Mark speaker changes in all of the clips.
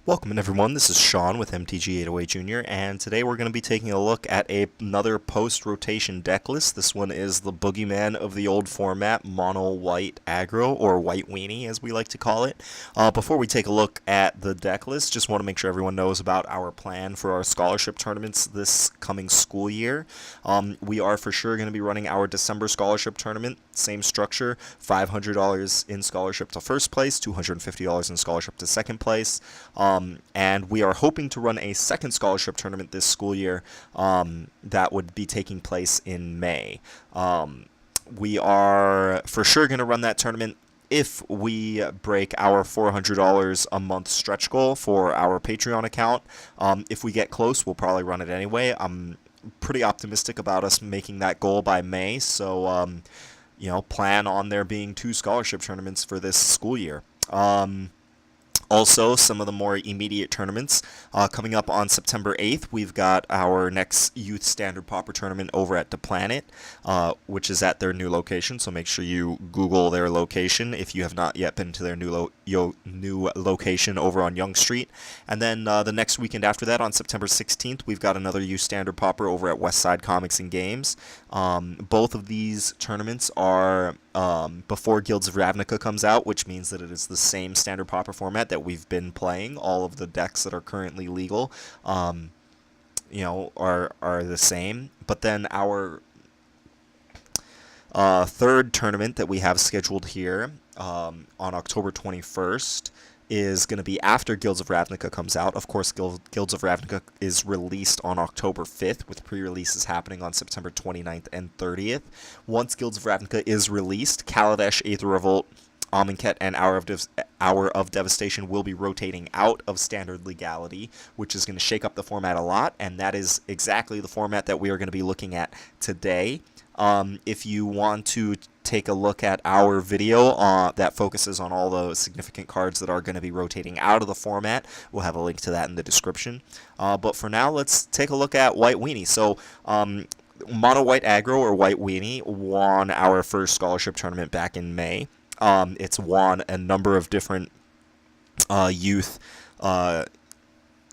Speaker 1: Welcome everyone, this is Sean with MTG808 Jr. and today we're going to be taking a look at another post-rotation deck list. This one is the boogeyman of the old format, Mono White Aggro, or White Weenie as we like to call it. Before we take a look at the deck list, just want to make sure everyone knows about our plan for our scholarship tournaments this coming school year. We are for sure going to be running our December scholarship tournament, same structure, $500 in scholarship to first place, $250 in scholarship to second place. And we are hoping to run a second scholarship tournament this school year that would be taking place in May. We are for sure going to run that tournament if we break our $400 a month stretch goal for our Patreon account. If we get close, we'll probably run it anyway. I'm pretty optimistic about us making that goal by May, so plan on there being 2 scholarship tournaments for this school year. Also, some of the more immediate tournaments coming up on September 8th. We've got our next Youth Standard Pauper tournament over at The Planet, which is at their new location. So make sure you Google their location if you have not yet been to their new location over on Yonge Street. And then the next weekend after that, on September 16th, we've got another Youth Standard Pauper over at Westside Comics and Games. Both of these tournaments are before Guilds of Ravnica comes out, which means that it is the same Standard Pauper format that we've been playing. All of the decks that are currently legal, are the same. But then our third tournament that we have scheduled here on October 21st is going to be after Guilds of Ravnica comes out. Of course, Guilds of Ravnica is released on October 5th, with pre-releases happening on September 29th and 30th. Once Guilds of Ravnica is released, Kaladesh, Aether Revolt, Amonkhet, and Hour of Devastation will be rotating out of standard legality, which is going to shake up the format a lot, and that is exactly the format that we are going to be looking at today. If you want to take a look at our video that focuses on all the significant cards that are going to be rotating out of the format, we'll have a link to that in the description. But for now, let's take a look at White Weenie. So, Mono White Aggro, or White Weenie, won our first scholarship tournament back in May. It's won a number of different youth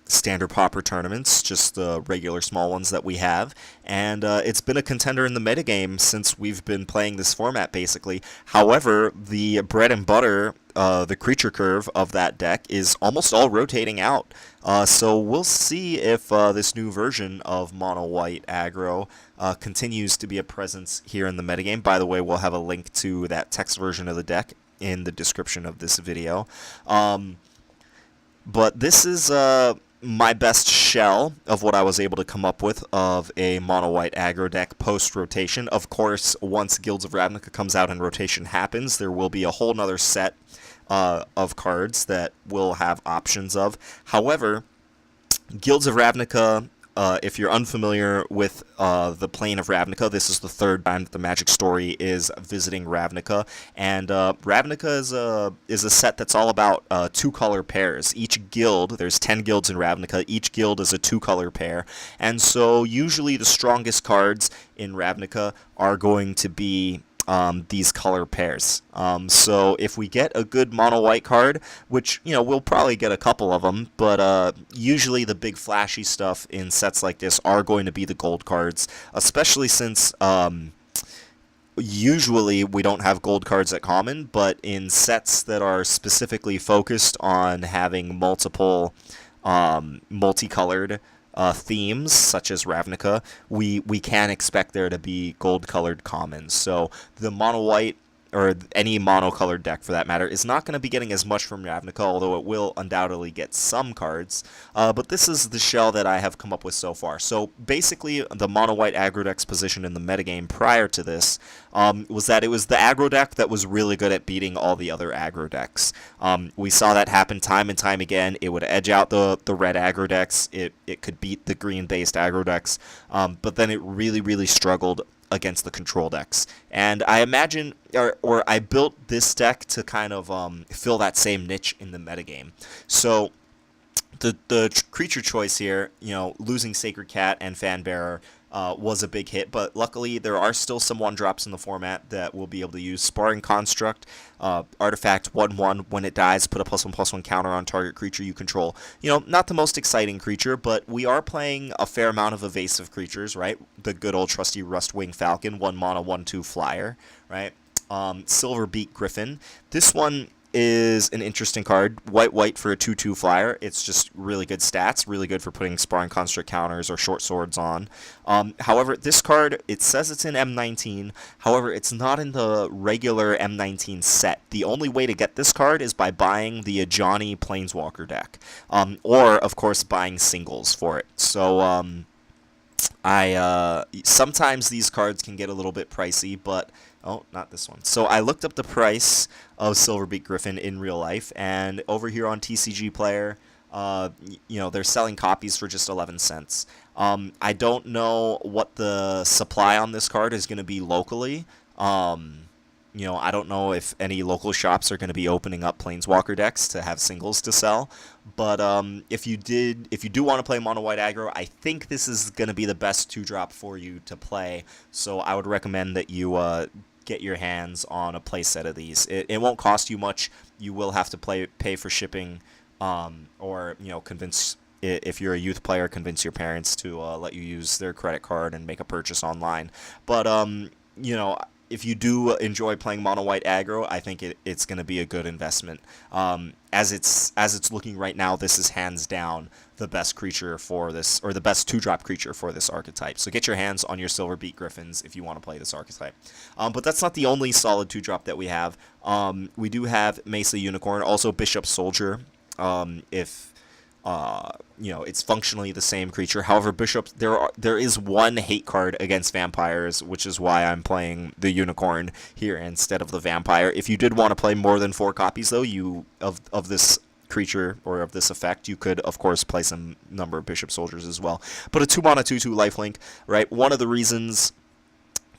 Speaker 1: Standard Pauper tournaments, just the regular small ones that we have, and it's been a contender in the metagame since we've been playing this format, basically. However, the bread and butter, the creature curve of that deck is almost all rotating out, so we'll see if this new version of Mono White Aggro continues to be a presence here in the metagame. By the way, we'll have a link to that text version of the deck in the description of this video. But this is my best shell of what I was able to come up with of a Mono White Aggro deck post-rotation. Of course, once Guilds of Ravnica comes out and rotation happens, there will be a whole nother set of cards that we'll have options of. However, Guilds of Ravnica, if you're unfamiliar with the plane of Ravnica, this is the third time that the Magic story is visiting Ravnica, and Ravnica is a set that's all about 2-color pairs. Each guild, there's 10 guilds in Ravnica, each guild is a 2-color pair, and so usually the strongest cards in Ravnica are going to be these color pairs. So if we get a good mono white card, which, we'll probably get a couple of them, but usually the big flashy stuff in sets like this are going to be the gold cards, especially since usually we don't have gold cards at common, but in sets that are specifically focused on having multiple multicolored themes, such as Ravnica, we can expect there to be gold-colored commons. So the mono-white, or any mono-colored deck for that matter, is not going to be getting as much from Ravnica, although it will undoubtedly get some cards. But this is the shell that I have come up with so far. So basically, the mono-white aggro deck's position in the metagame prior to this was that it was the aggro deck that was really good at beating all the other aggro decks. We saw that happen time and time again. It would edge out the red aggro decks. It could beat the green-based aggro decks. But then it really, really struggled against the control decks. And I imagine, or I built this deck to kind of fill that same niche in the metagame. So the creature choice here, losing Sacred Cat and Fanbearer was a big hit, but luckily there are still some 1-drops in the format that we'll be able to use. Sparring Construct, Artifact 1/1. When it dies, put a +1/+1 counter on target creature you control. You know, not the most exciting creature, but we are playing a fair amount of evasive creatures, right? The good old trusty Rustwing Falcon, 1 mana, 1/2 flyer, right? Silverbeak Griffin. This one is an interesting card. White for a 2/2 flyer. It's just really good stats, really good for putting Sparring Construct counters or short swords on. However, this card, it says it's in M19. However, it's not in the regular M19 set. The only way to get this card is by buying the Ajani Planeswalker deck, or of course buying singles for it. So sometimes these cards can get a little bit pricey, but oh, not this one. So I looked up the price of Silverbeak Griffin in real life, and over here on TCG Player, you know, they're selling copies for just 11 cents. I don't know what the supply on this card is going to be locally. You know, I don't know if any local shops are going to be opening up Planeswalker decks to have singles to sell. But if you do want to play Mono White Aggro, I think this is going to be the best 2-drop for you to play. So I would recommend that you get your hands on a playset of these. It won't cost you much. You will have to pay for shipping, or you know, convince, if you're a youth player, convince your parents to let you use their credit card and make a purchase online. But you know, if you do enjoy playing Mono White Aggro, I think it's going to be a good investment. As it's looking right now, this is hands down the best creature for this, or the best 2-drop creature for this archetype. So get your hands on your Silverbeak Griffins if you want to play this archetype. But that's not the only solid 2-drop that we have. We do have Mesa Unicorn, also Bishop Soldier. If you know, it's functionally the same creature. However, Bishop, there is one hate card against vampires, which is why I'm playing the Unicorn here instead of the Vampire. If you did want to play more than 4 copies, though, of this creature or of this effect, you could of course play some number of Bishop Soldiers as well. But a 2 mana 2/2 lifelink, right? One of the reasons,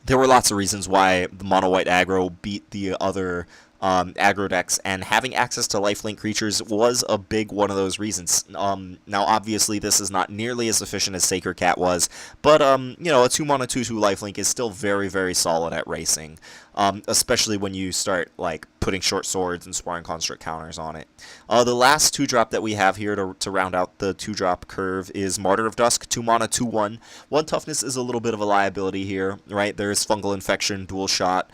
Speaker 1: there were lots of reasons why the Mono White Aggro beat the other aggro decks, and having access to lifelink creatures was a big one of those reasons. Now, obviously, this is not nearly as efficient as Sacred Cat was, but you know, a 2 mana 2/2 lifelink is still very, very solid at racing, especially when you start like putting short swords and Sparring Construct counters on it. The last 2-drop that we have here to round out the 2-drop curve is Martyr of Dusk, 2 mana 2/1. 1 toughness is a little bit of a liability here, right? There's Fungal Infection, Dual Shot,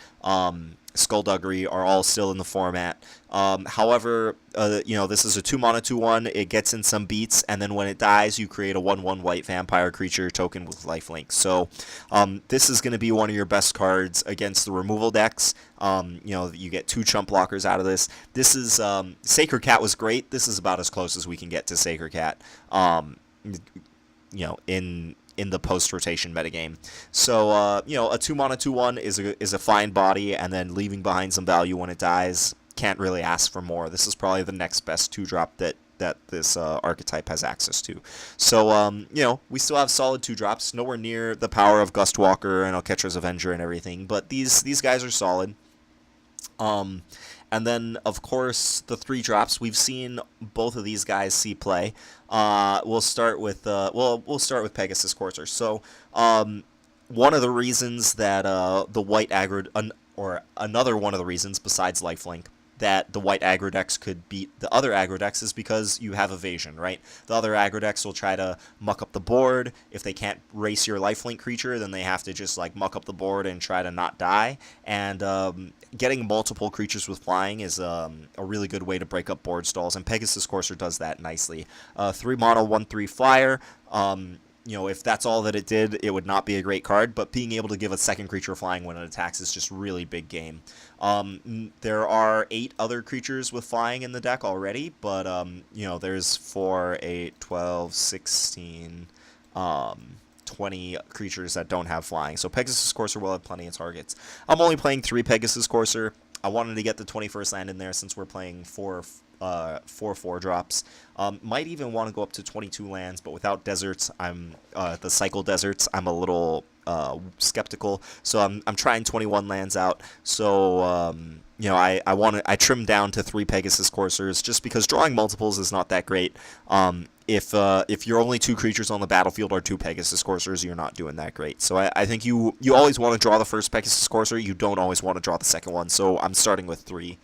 Speaker 1: Skullduggery are all still in the format. However, you know, this is a 2 mana 2/1. It gets in some beats, and then when it dies, you create a 1/1 white vampire creature token with lifelink. So this is going to be one of your best cards against the removal decks. You know, you get 2 chump blockers out of this. This is Sacred Cat was great. This is about as close as we can get to Sacred Cat. You know, in the post-rotation metagame. So, you know, a 2 mana 2/1 is a fine body, and then leaving behind some value when it dies, can't really ask for more. This is probably the next best 2-drop that this archetype has access to. So, you know, we still have solid 2-drops, nowhere near the power of Gustwalker and Alketra's Avenger and everything, but these guys are solid. And then, of course, the 3-drops. We've seen both of these guys see play. We'll start with Pegasus Courser. So, one of the reasons that the White Aggro, or another one of the reasons besides lifelink, that the White Aggro decks could beat the other aggro decks is because you have evasion, right? The other aggro decks will try to muck up the board. If they can't race your lifelink creature, then they have to just like muck up the board and try to not die. And getting multiple creatures with flying is a really good way to break up board stalls, and Pegasus Courser does that nicely. 3 mana 1/3 flyer. You know, if that's all that it did, it would not be a great card, but being able to give a second creature flying when it attacks is just really big game. There are 8 other creatures with flying in the deck already, but, you know, there's 4, 8, 12, 16, 20 creatures that don't have flying, so Pegasus Courser will have plenty of targets. I'm only playing 3 Pegasus Courser. I wanted to get the 21st land in there since we're playing 4 4-drops. Might even want to go up to 22 lands, but without deserts, the cycle deserts, I'm a little skeptical. So I'm trying 21 lands out. So you know, I trimmed down to 3 Pegasus Coursers just because drawing multiples is not that great. if your only 2 creatures on the battlefield are 2 Pegasus Coursers, you're not doing that great. So I think you always want to draw the first Pegasus Courser. You don't always want to draw the second one. So I'm starting with 3.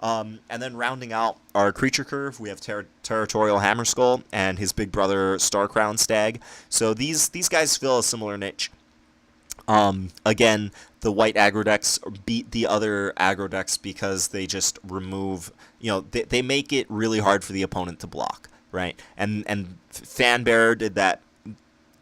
Speaker 1: And then rounding out our creature curve, we have Territorial Hammerskull and his big brother Starcrown Stag. So these guys fill a similar niche. Again, the white aggro decks beat the other aggro decks because they just remove, they make it really hard for the opponent to block, right? And Fanbearer did that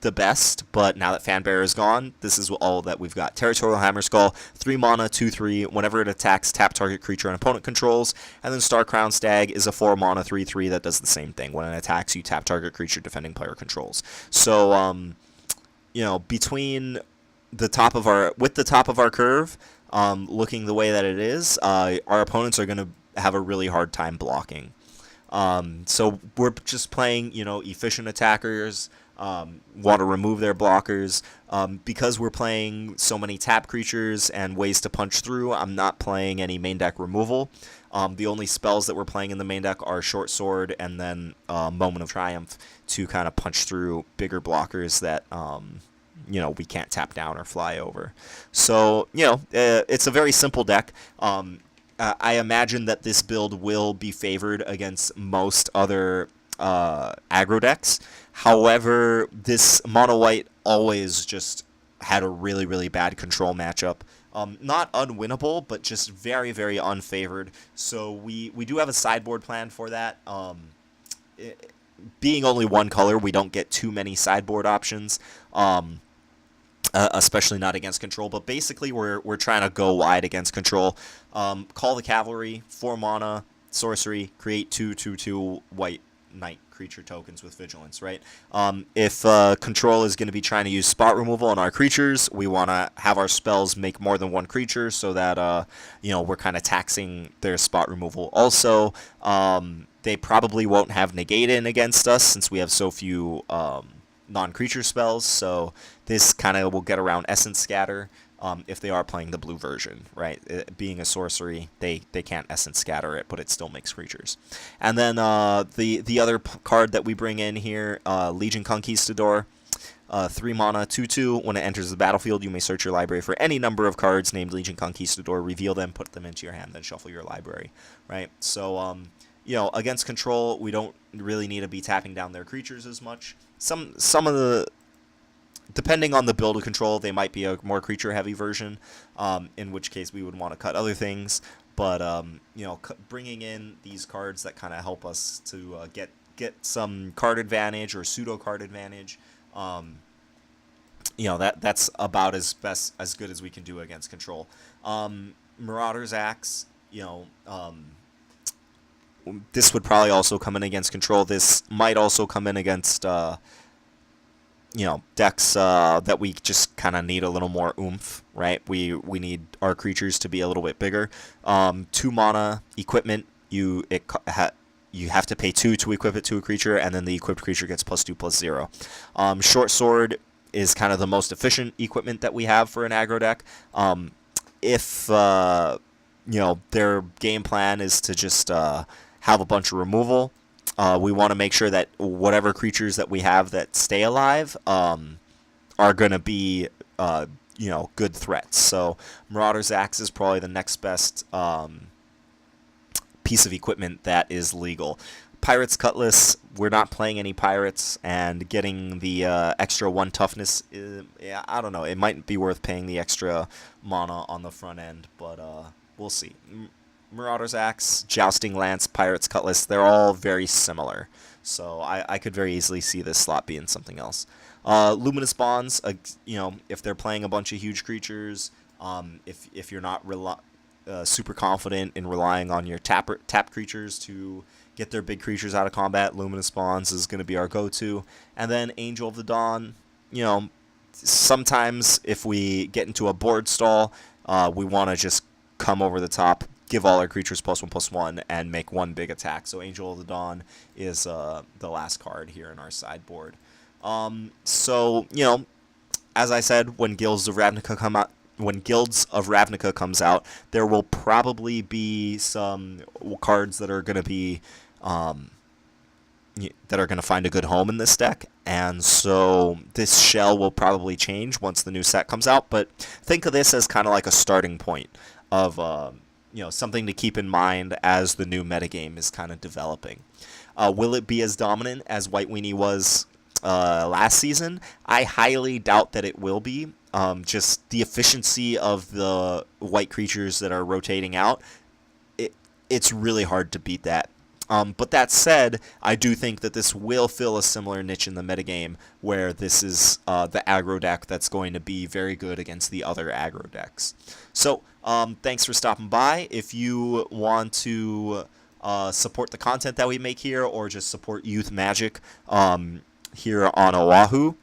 Speaker 1: the best, but now that Fanbearer is gone, this is all that we've got. Territorial Hammerskull, 3 mana, 2/3. Whenever it attacks, tap target creature an opponent controls. And then Starcrown Stag is a 4 mana, 3/3 that does the same thing. When it attacks, you tap target creature defending player controls. So, between the top of our curve, looking the way that it is, our opponents are going to have a really hard time blocking. So we're just playing, efficient attackers. Want to remove their blockers. Because we're playing so many tap creatures and ways to punch through, I'm not playing any main deck removal. The only spells that we're playing in the main deck are Short Sword and then Moment of Triumph to kind of punch through bigger blockers that we can't tap down or fly over. So, it's a very simple deck. I imagine that this build will be favored against most other aggro decks. However, this mono white always just had a really, really bad control matchup. Not unwinnable, but just very, very unfavored. So we do have a sideboard plan for that. Being only one color, we don't get too many sideboard options. Especially not against control, but basically we're trying to go wide against control. Call the Cavalry, 4 mana, sorcery, create 2/2/2 white knight creature tokens with vigilance, right? If control is going to be trying to use spot removal on our creatures, we want to have our spells make more than one creature so that we're kind of taxing their spot removal. Also, they probably won't have negate in against us since we have so few non-creature spells, so this kind of will get around Essence Scatter if they are playing the blue version, right? Being a sorcery, they can't Essence Scatter it, but it still makes creatures. And then the other card that we bring in here, Legion Conquistador, 3 mana, 2/2. When it enters the battlefield, you may search your library for any number of cards named Legion Conquistador, reveal them, put them into your hand, then shuffle your library, right? So, against control, we don't really need to be tapping down their creatures as much. Some of the, depending on the build of control, they might be a more creature-heavy version, in which case we would want to cut other things. But, bringing in these cards that kind of help us to get some card advantage or pseudo-card advantage, that's about as good as we can do against control. Marauder's Axe, this would probably also come in against control. This might also come in against, decks that we just kind of need a little more oomph, right? We need our creatures to be a little bit bigger. 2 mana equipment. You have to pay 2 to equip it to a creature, and then the equipped creature gets +2/+0. Short Sword is kind of the most efficient equipment that we have for an aggro deck. If their game plan is to just have a bunch of removal, we want to make sure that whatever creatures that we have that stay alive are going to be good threats. So Marauder's Axe is probably the next best piece of equipment that is legal. Pirate's Cutlass, we're not playing any pirates, and getting the extra 1 toughness, I don't know, it might be worth paying the extra mana on the front end, but we'll see. Marauder's Axe, Jousting Lance, Pirate's Cutlass, they're all very similar. So I could very easily see this slot being something else. Luminous Bonds, if they're playing a bunch of huge creatures, if you're not super confident in relying on your tap creatures to get their big creatures out of combat, Luminous Bonds is going to be our go-to. And then Angel of the Dawn, sometimes if we get into a board stall, we want to just come over the top, give all our creatures +1/+1, and make 1 big attack. So Angel of the Dawn is the last card here in our sideboard. So, as I said, when Guilds of Ravnica comes out, there will probably be some cards that are going to be, that are going to find a good home in this deck, and so this shell will probably change once the new set comes out, but think of this as kind of like a starting point of something to keep in mind as the new metagame is kind of developing. Will it be as dominant as White Weenie was last season? I highly doubt that it will be. Just the efficiency of the white creatures that are rotating out, it's really hard to beat that. But that said, I do think that this will fill a similar niche in the metagame where this is the aggro deck that's going to be very good against the other aggro decks. So, thanks for stopping by. If you want to support the content that we make here or just support Youth Magic here on Oahu,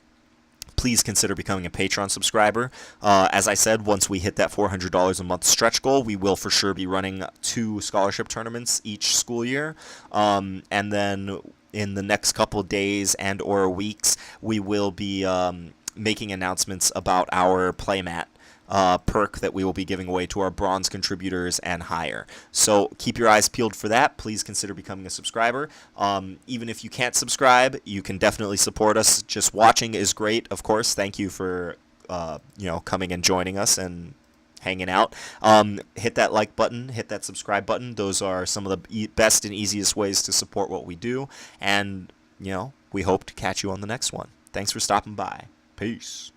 Speaker 1: please consider becoming a Patreon subscriber. As I said, once we hit that $400 a month stretch goal, we will for sure be running 2 scholarship tournaments each school year. And then in the next couple days and or weeks, we will be making announcements about our playmat perk that we will be giving away to our bronze contributors and higher. So keep your eyes peeled for that. Please consider becoming a subscriber. Even if you can't subscribe, you can definitely support us. Just watching is great, of course. Thank you for coming and joining us and hanging out. Hit that like button, hit that subscribe button. Those are some of the best and easiest ways to support what we do. And we hope to catch you on the next one. Thanks for stopping by. Peace.